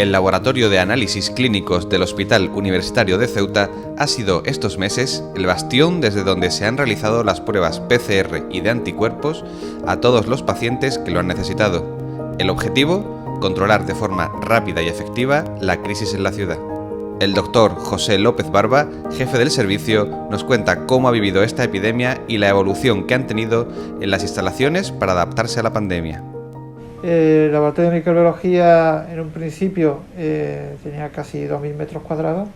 El Laboratorio de Análisis Clínicos del Hospital Universitario de Ceuta ha sido estos meses el bastión desde donde se han realizado las pruebas PCR y de anticuerpos a todos los pacientes que lo han necesitado. El objetivo, controlar de forma rápida y efectiva la crisis en la ciudad. El doctor José López Barba, jefe del servicio, nos cuenta cómo ha vivido esta epidemia y la evolución que han tenido en las instalaciones para adaptarse a la pandemia. El laboratorio de microbiología en un principio tenía casi 2.000 metros cuadrados,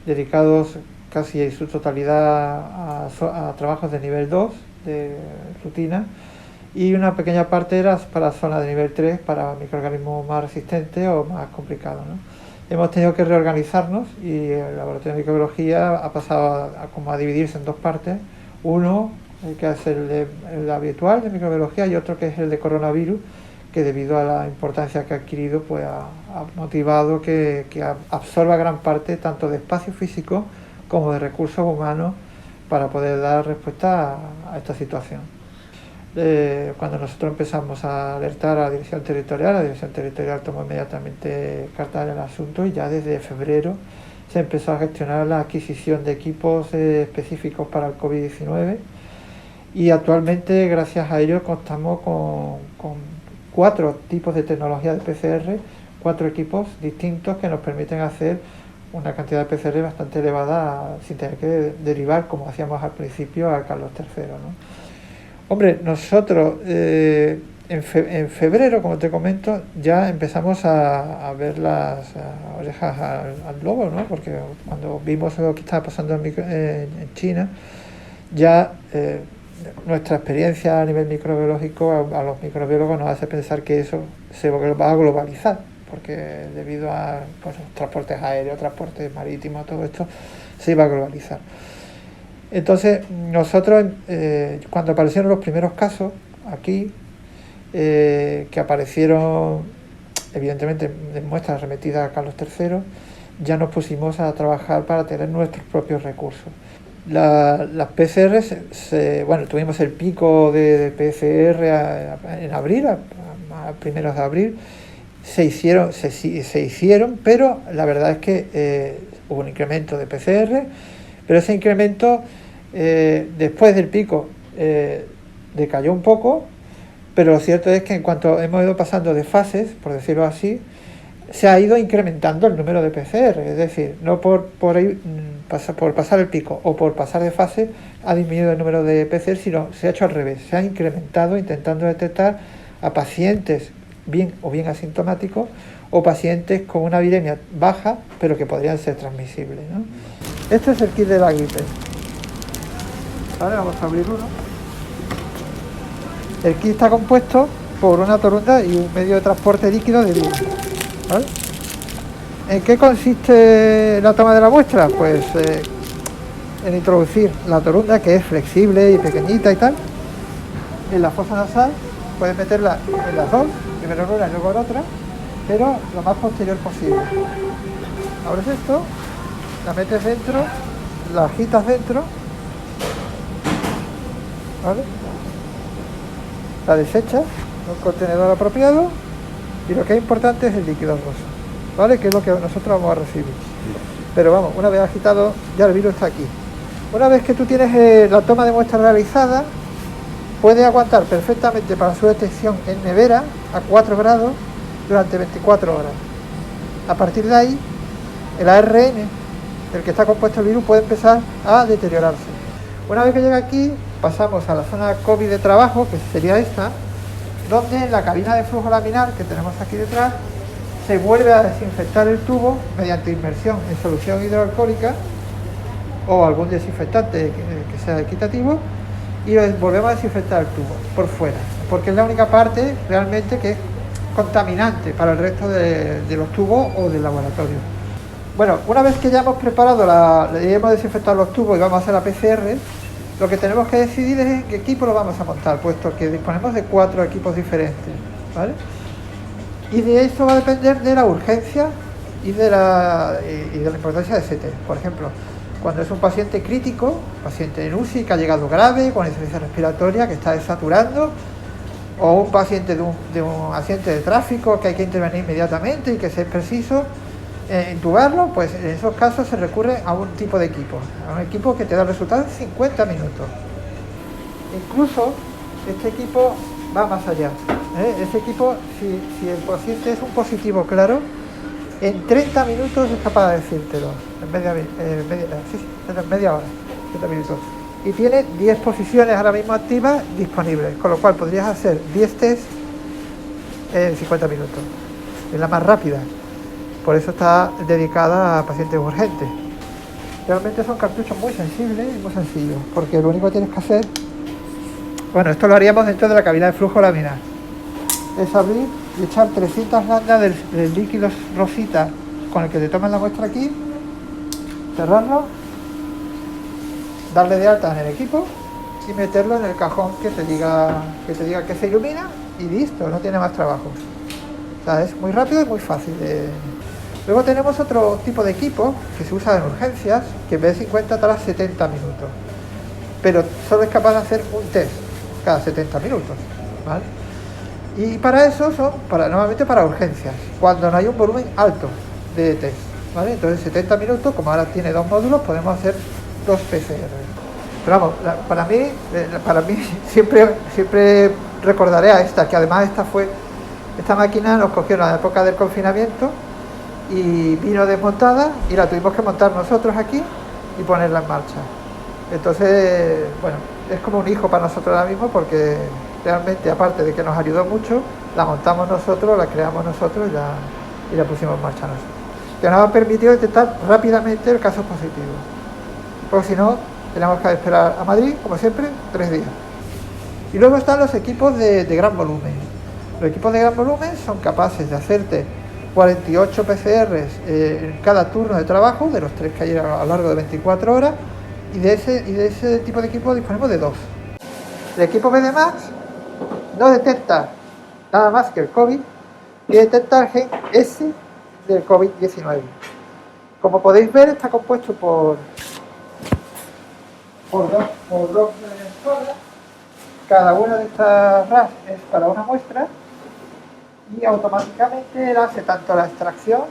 dedicados casi en su totalidad a trabajos de nivel 2, de rutina, y una pequeña parte era para zonas de nivel 3, para microorganismos más resistentes o más complicados, ¿no? Hemos tenido que reorganizarnos y el laboratorio de microbiología ha pasado a dividirse en dos partes. Uno, que es el habitual de microbiología, y otro que es el de coronavirus, que debido a la importancia que ha adquirido, pues ha motivado que absorba gran parte tanto de espacio físico como de recursos humanos para poder dar respuesta a esta situación. Cuando nosotros empezamos a alertar a la Dirección Territorial tomó inmediatamente carta en el asunto y ya desde febrero se empezó a gestionar la adquisición de equipos específicos para el COVID-19 y actualmente, gracias a ello, contamos con 4 tipos de tecnología de PCR, 4 equipos distintos que nos permiten hacer una cantidad de PCR bastante elevada sin tener que derivar, como hacíamos al principio, a Carlos III, ¿no? Hombre, nosotros en febrero, como te comento, ya empezamos a ver las orejas al lobo, ¿no? Porque cuando vimos lo que estaba pasando en China, ya nuestra experiencia a nivel microbiológico a los microbiólogos nos hace pensar que eso se va a globalizar, porque debido a transportes aéreos, transportes marítimos, todo esto se iba a globalizar. Entonces, nosotros, cuando aparecieron los primeros casos aquí, que aparecieron evidentemente de muestras remitidas a Carlos III, ya nos pusimos a trabajar para tener nuestros propios recursos. Las PCR, tuvimos el pico de PCR en abril, a primeros de abril, se hicieron, pero la verdad es que hubo un incremento de PCR, pero ese incremento después del pico decayó un poco, pero lo cierto es que en cuanto hemos ido pasando de fases, por decirlo así, se ha ido incrementando el número de PCR, es decir, no por pasar el pico o por pasar de fase ha disminuido el número de PCR, sino se ha hecho al revés, se ha incrementado intentando detectar a pacientes bien asintomáticos o pacientes con una viremia baja pero que podrían ser transmisibles, ¿no? Este es el kit de la gripe. Vale, vamos a abrir uno. El kit está compuesto por una torunda y un medio de transporte líquido de virus. ¿Vale? ¿En qué consiste la toma de la muestra? Pues en introducir la torunda, que es flexible y pequeñita y tal, en la fosa nasal. Puedes meterla en las dos, primero en una y luego en otra, pero lo más posterior posible. Abres esto, la metes dentro, la agitas dentro, ¿vale? La desechas en un contenedor apropiado y lo que es importante es el líquido rosa, ¿vale? Que es lo que nosotros vamos a recibir. Pero vamos, una vez agitado, ya el virus está aquí. Una vez que tú tienes la toma de muestra realizada, puede aguantar perfectamente para su detección en nevera a 4 grados durante 24 horas. A partir de ahí, el ARN del que está compuesto el virus puede empezar a deteriorarse. Una vez que llega aquí, pasamos a la zona COVID de trabajo, que sería esta, donde en la cabina de flujo laminar que tenemos aquí detrás, se vuelve a desinfectar el tubo mediante inmersión en solución hidroalcohólica o algún desinfectante que sea equitativo, y volvemos a desinfectar el tubo por fuera, porque es la única parte realmente que es contaminante para el resto de los tubos o del laboratorio. Bueno, una vez que ya hemos preparado, hemos desinfectado los tubos y vamos a hacer la PCR, lo que tenemos que decidir es en qué equipo lo vamos a montar, puesto que disponemos de 4 equipos diferentes, ¿vale? Y de eso va a depender de la urgencia y de la importancia de ese test. Por ejemplo, cuando es un paciente crítico, paciente en UCI que ha llegado grave, con insuficiencia respiratoria, que está desaturando, o un paciente de un accidente de tráfico que hay que intervenir inmediatamente y que sea preciso intubarlo, pues en esos casos se recurre a un tipo de equipo, a un equipo que te da el resultado en 50 minutos. Incluso este equipo va más allá. Este equipo, si el paciente es un positivo claro, en 30 minutos es capaz de decírtelo, en media hora, 30 minutos. Y tiene 10 posiciones ahora mismo activas disponibles, con lo cual podrías hacer 10 test en 50 minutos. Es la más rápida, por eso está dedicada a pacientes urgentes. Realmente son cartuchos muy sensibles y muy sencillos, porque lo único que tienes que hacer, bueno, esto lo haríamos dentro de la cabina de flujo laminar, es abrir y echar 300 landas del líquido rosita con el que te toman la muestra aquí, cerrarlo, darle de alta en el equipo y meterlo en el cajón que te diga que se ilumina y listo, no tiene más trabajo. O sea, es muy rápido y muy fácil. Luego tenemos otro tipo de equipo que se usa en urgencias, que en vez de 50 tarda 70 minutos, pero solo es capaz de hacer un test cada 70 minutos, ¿vale? Y para eso son normalmente para urgencias, cuando no hay un volumen alto de test, ¿vale? Entonces 70 minutos, como ahora tiene 2 módulos, podemos hacer 2 PCR. Pero vamos, para mí siempre recordaré a esta, que además esta máquina nos cogió en la época del confinamiento y vino desmontada y la tuvimos que montar nosotros aquí y ponerla en marcha. Entonces, bueno, es como un hijo para nosotros ahora mismo, porque realmente, aparte de que nos ayudó mucho, la montamos nosotros, la creamos nosotros y la pusimos en marcha nosotros. Que nos ha permitido detectar rápidamente el caso positivo, porque si no, tenemos que esperar a Madrid, como siempre, 3 días. Y luego están los equipos de gran volumen. Los equipos de gran volumen son capaces de hacerte 48 PCRs en cada turno de trabajo, de los 3 que hay a lo largo de 24 horas, y de ese tipo de equipo disponemos de 2. El equipo BD-Max no detecta nada más que el COVID y detecta el gen S del COVID-19. Como podéis ver, está compuesto por dos zonas. Cada una de estas RAS es para una muestra y automáticamente él hace tanto la extracción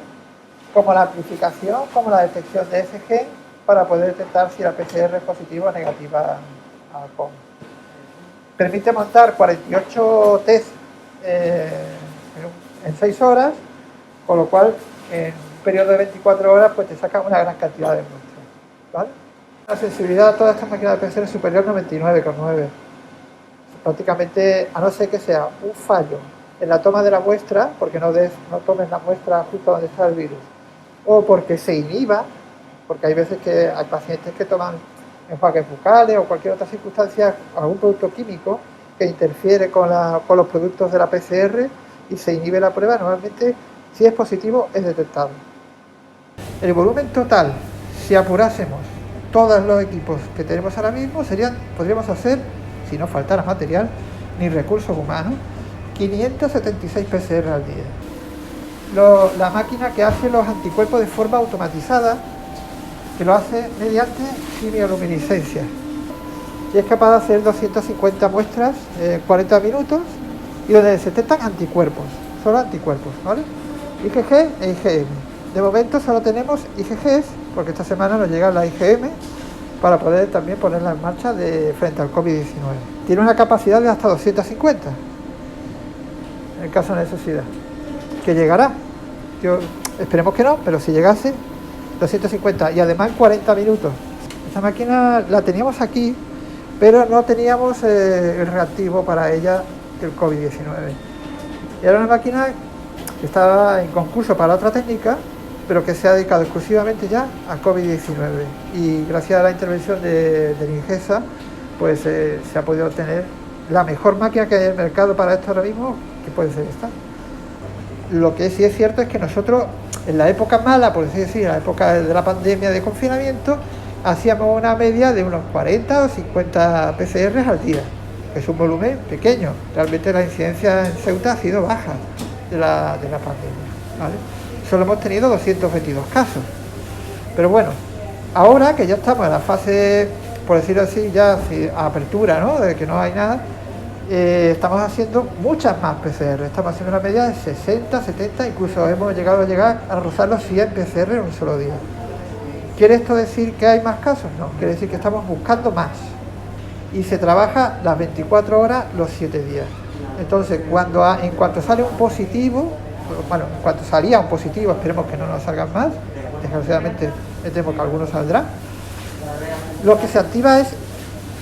como la amplificación como la detección de ese gen para poder detectar si la PCR es positiva o negativa al COVID. Permite montar 48 test en 6 horas, con lo cual en un periodo de 24 horas pues te saca una gran cantidad de muestras, ¿vale? La sensibilidad a todas estas máquinas de PCR es superior a 99,9. Prácticamente, a no ser que sea un fallo en la toma de la muestra, porque no tomes la muestra justo donde está el virus, o porque se inhiba, porque hay veces que hay pacientes que toman enjuagues bucales o cualquier otra circunstancia, algún producto químico que interfiere con los productos de la PCR y se inhibe la prueba, normalmente si es positivo es detectado. El volumen total, si apurásemos todos los equipos que tenemos ahora mismo, podríamos hacer, si no faltara material ni recursos humanos, 576 PCR al día. La máquina que hace los anticuerpos de forma automatizada, que lo hace mediante quimioluminiscencia, y es capaz de hacer 250 muestras en 40 minutos y donde se detectan anticuerpos, solo anticuerpos, ¿vale? IgG e IgM. De momento solo tenemos IgGs, porque esta semana nos llega la IgM para poder también ponerla en marcha frente al COVID-19. Tiene una capacidad de hasta 250 en el caso de necesidad, que llegará. Esperemos que no, pero si llegase, 250 y además en 40 minutos. Esta máquina la teníamos aquí, pero no teníamos el reactivo para ella del COVID-19. Y era una máquina que estaba en concurso para otra técnica, pero que se ha dedicado exclusivamente ya a COVID-19. Y gracias a la intervención de Ingesa, pues se ha podido obtener la mejor máquina que hay en el mercado para esto ahora mismo, que puede ser esta. Lo que sí es cierto es que nosotros, en la época mala, por así decir, en la época de la pandemia de confinamiento, hacíamos una media de unos 40 o 50 PCRs al día, que es un volumen pequeño. Realmente la incidencia en Ceuta ha sido baja de la pandemia, ¿vale? Solo hemos tenido 222 casos. Pero bueno, ahora que ya estamos en la fase, por decirlo así, ya a apertura, ¿no?, de que no hay nada, estamos haciendo muchas más PCR, estamos haciendo una media de 60, 70, incluso hemos llegado a rozar los 100 PCR en un solo día. ¿Quiere esto decir que hay más casos? No, quiere decir que estamos buscando más. Y se trabaja las 24 horas, los 7 días. Entonces, en cuanto sale un positivo, bueno, en cuanto salía un positivo, esperemos que no nos salgan más, desgraciadamente me temo que algunos saldrán, lo que se activa es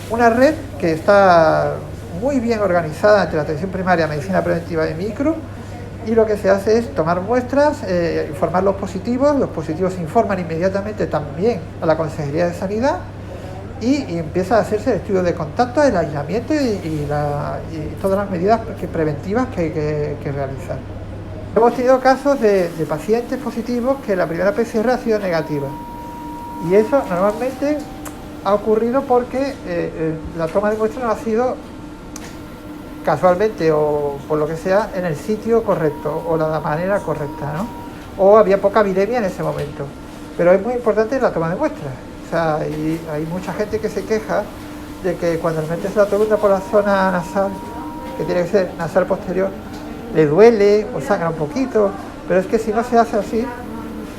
una red que está muy bien organizada entre la atención primaria, medicina preventiva y micro, y lo que se hace es tomar muestras, informar los positivos se informan inmediatamente también a la Consejería de Sanidad y empieza a hacerse el estudio de contacto, el aislamiento y todas las medidas preventivas que hay que realizar. Hemos tenido casos de pacientes positivos que la primera PCR ha sido negativa, y eso normalmente ha ocurrido porque la toma de muestras no ha sido casualmente o por lo que sea en el sitio correcto o la manera correcta, ¿no? O había poca viremia en ese momento. Pero es muy importante la toma de muestras. O sea, hay mucha gente que se queja de que cuando le metes la torunda por la zona nasal, que tiene que ser nasal posterior, le duele o sangra un poquito, pero es que si no se hace así,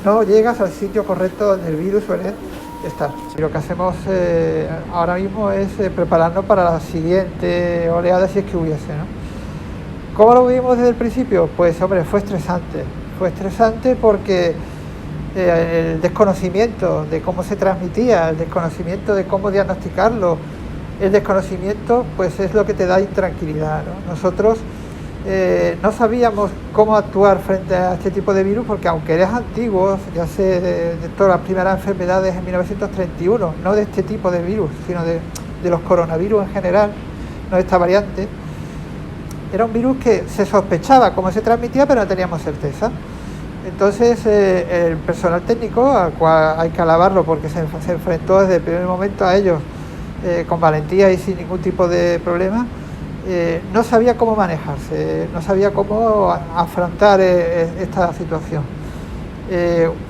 no llegas al sitio correcto donde el virus suele estar. Y lo que hacemos ahora mismo es prepararnos para la siguiente oleada, si es que hubiese, ¿no? ¿Cómo lo vivimos desde el principio? Pues hombre, fue estresante porque el desconocimiento de cómo se transmitía, el desconocimiento de cómo diagnosticarlo, el desconocimiento pues es lo que te da intranquilidad, ¿no? Nosotros no sabíamos cómo actuar frente a este tipo de virus porque aunque eres antiguo, ya sé de todas las primeras enfermedades en 1931, no de este tipo de virus, sino de los coronavirus en general, no de esta variante, era un virus que se sospechaba cómo se transmitía pero no teníamos certeza. Entonces el personal técnico, al cual hay que alabarlo porque se enfrentó desde el primer momento a ellos con valentía y sin ningún tipo de problema, no sabía cómo manejarse, no sabía cómo afrontar esta situación.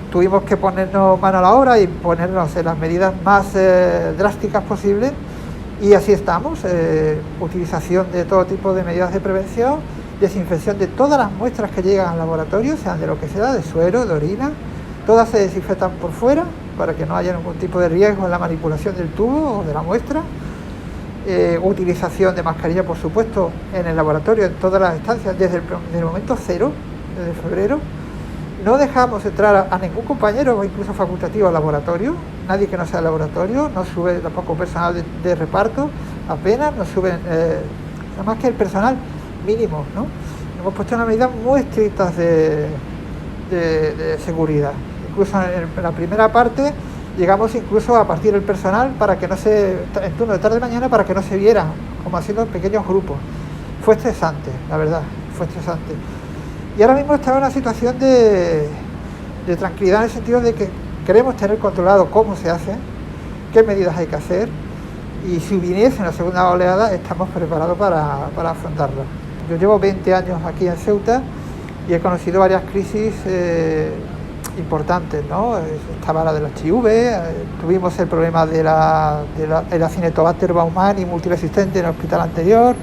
Tuvimos que ponernos mano a la obra y ponernos en las medidas más drásticas posibles, y así estamos. Utilización de todo tipo de medidas de prevención, desinfección de todas las muestras que llegan al laboratorio, sean de lo que sea, de suero, de orina, todas se desinfectan por fuera para que no haya ningún tipo de riesgo en la manipulación del tubo o de la muestra. Utilización de mascarilla, por supuesto, en el laboratorio, en todas las estancias, desde el momento cero, desde febrero. No dejamos entrar a ningún compañero o incluso facultativo al laboratorio, nadie que no sea del laboratorio, no sube tampoco personal de reparto, apenas nos suben, nada más que el personal mínimo, ¿no? Hemos puesto unas medidas muy estrictas de seguridad. Incluso en la primera parte llegamos incluso a partir el personal para que no en turno de tarde y mañana, para que no se vieran, como haciendo pequeños grupos. Fue estresante, la verdad, fue estresante. Y ahora mismo está en una situación de tranquilidad, en el sentido de que queremos tener controlado cómo se hace, qué medidas hay que hacer, y si viniese una segunda oleada estamos preparados para afrontarla. Yo llevo 20 años aquí en Ceuta y he conocido varias crisis importantes, ¿no? Estaba la del HIV, tuvimos el problema de la Acinetobacter baumannii multiresistente en el hospital anterior,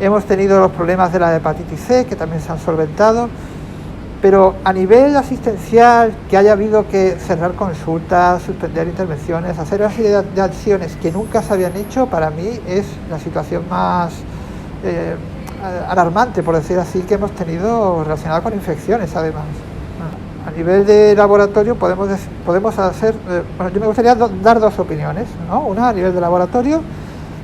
hemos tenido los problemas de la hepatitis C, que también se han solventado, pero a nivel asistencial, que haya habido que cerrar consultas, suspender intervenciones, hacer una serie de acciones que nunca se habían hecho, para mí es la situación más alarmante, por decir así, que hemos tenido relacionada con infecciones, además. A nivel de laboratorio podemos hacer, bueno, yo me gustaría dar dos opiniones, ¿no? Una a nivel de laboratorio,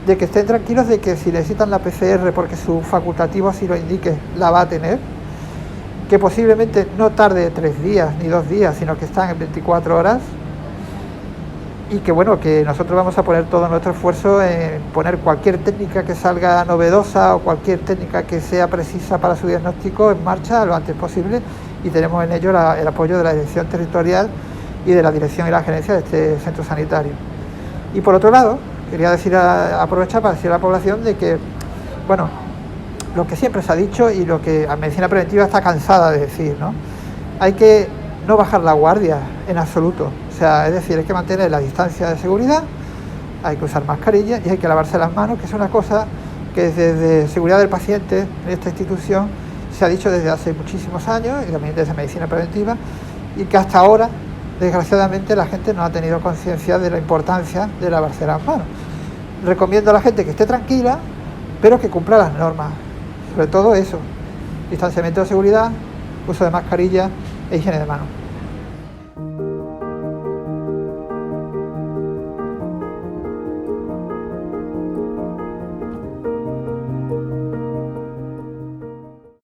de que estén tranquilos de que si necesitan la PCR porque su facultativo así lo indique, la va a tener, que posiblemente no tarde 3 días ni 2 días, sino que están en 24 horas, y que bueno, que nosotros vamos a poner todo nuestro esfuerzo en poner cualquier técnica que salga novedosa o cualquier técnica que sea precisa para su diagnóstico en marcha lo antes posible, y tenemos en ello el apoyo de la dirección territorial y de la dirección y la gerencia de este centro sanitario. Y por otro lado, quería aprovechar para decir a la población de que, bueno, lo que siempre se ha dicho y lo que la medicina preventiva está cansada de decir, ¿no? Hay que no bajar la guardia en absoluto. O sea, es decir, hay que mantener la distancia de seguridad, hay que usar mascarilla y hay que lavarse las manos, que es una cosa que desde seguridad del paciente en esta institución se ha dicho desde hace muchísimos años, y también desde medicina preventiva, y que hasta ahora, desgraciadamente, la gente no ha tenido conciencia de la importancia de lavarse las manos. Recomiendo a la gente que esté tranquila, pero que cumpla las normas, sobre todo eso: distanciamiento de seguridad, uso de mascarilla e higiene de manos.